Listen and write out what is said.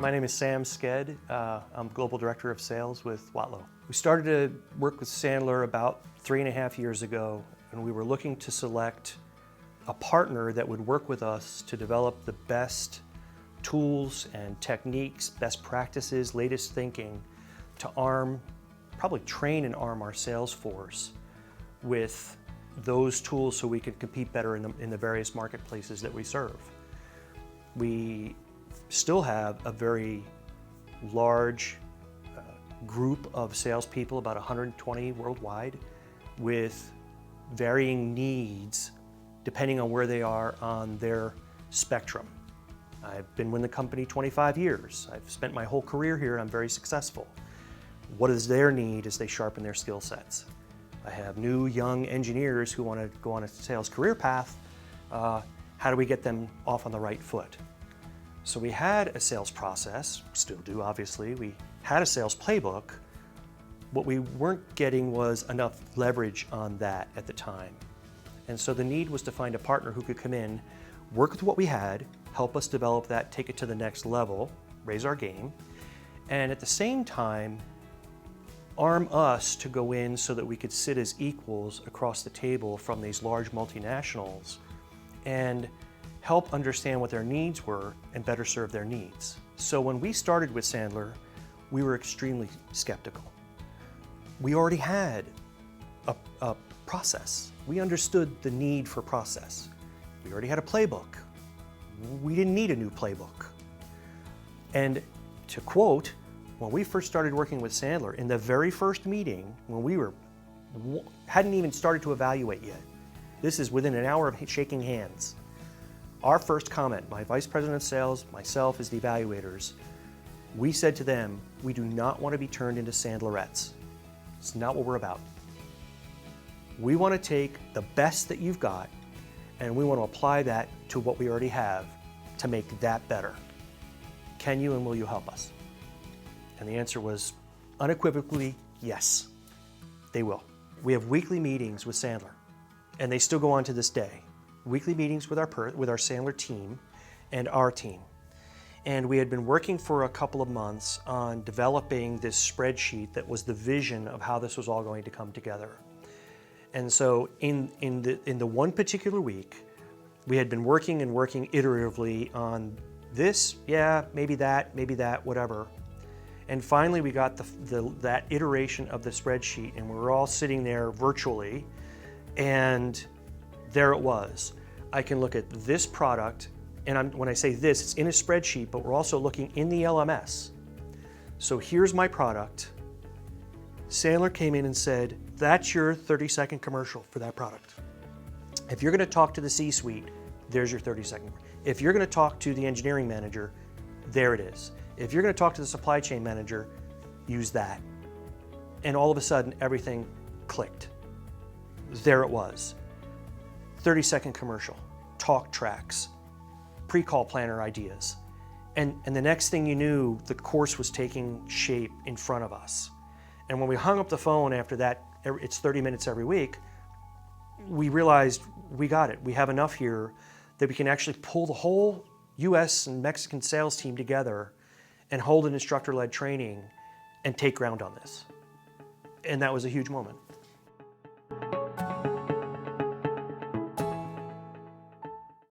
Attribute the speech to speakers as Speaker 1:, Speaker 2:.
Speaker 1: My name is Sam Sked. I'm Global Director of Sales with Watlow. We started to work with Sandler about 3.5 years ago, and we were looking to select a partner that would work with us to develop the best tools and techniques, best practices, latest thinking to probably train and arm our sales force with those tools so we could compete better in the various marketplaces that we serve. We still have a very large group of salespeople, about 120 worldwide, with varying needs depending on where they are on their spectrum. I've been with the company 25 years. I've spent my whole career here and I'm very successful. What is their need as they sharpen their skill sets? I have new young engineers who want to go on a sales career path. How do we get them off on the right foot? So we had a sales process, still do obviously. We had a sales playbook. What we weren't getting was enough leverage on that at the time. And so the need was to find a partner who could come in, work with what we had, help us develop that, take it to the next level, raise our game, and at the same time, arm us to go in so that we could sit as equals across the table from these large multinationals and help understand what their needs were and better serve their needs. So when we started with Sandler, we were extremely skeptical. We already had a process. We understood the need for process. We already had a playbook. We didn't need a new playbook. And to quote, when we first started working with Sandler, in the very first meeting, when we hadn't even started to evaluate yet, this is within an hour of shaking hands, our first comment, my Vice President of Sales, myself as the evaluators, we said to them, we do not want to be turned into Sandlerettes. It's not what we're about. We want to take the best that you've got and we want to apply that to what we already have to make that better. Can you and will you help us? And the answer was unequivocally yes, they will. We have weekly meetings with Sandler, and they still go on to this day. Weekly meetings with our Sandler team and our team. And we had been working for a couple of months on developing this spreadsheet that was the vision of how this was all going to come together. And so in the one particular week, we had been working iteratively on this, yeah, maybe that, whatever. And finally we got that iteration of the spreadsheet and we were all sitting there virtually and there it was. I can look at this product and when I say this, it's in a spreadsheet, but we're also looking in the LMS. So here's my product. Sandler came in and said, that's your 30-second commercial for that product. If you're going to talk to the C-suite, there's your 30-second. If you're going to talk to the engineering manager, there it is. If you're going to talk to the supply chain manager, use that. And all of a sudden, everything clicked. There it was. 30-second commercial, talk tracks, pre-call planner ideas. And the next thing you knew, the course was taking shape in front of us. And when we hung up the phone after that, it's 30 minutes every week, we realized we got it. We have enough here that we can actually pull the whole US and Mexican sales team together and hold an instructor-led training and take ground on this. And that was a huge moment.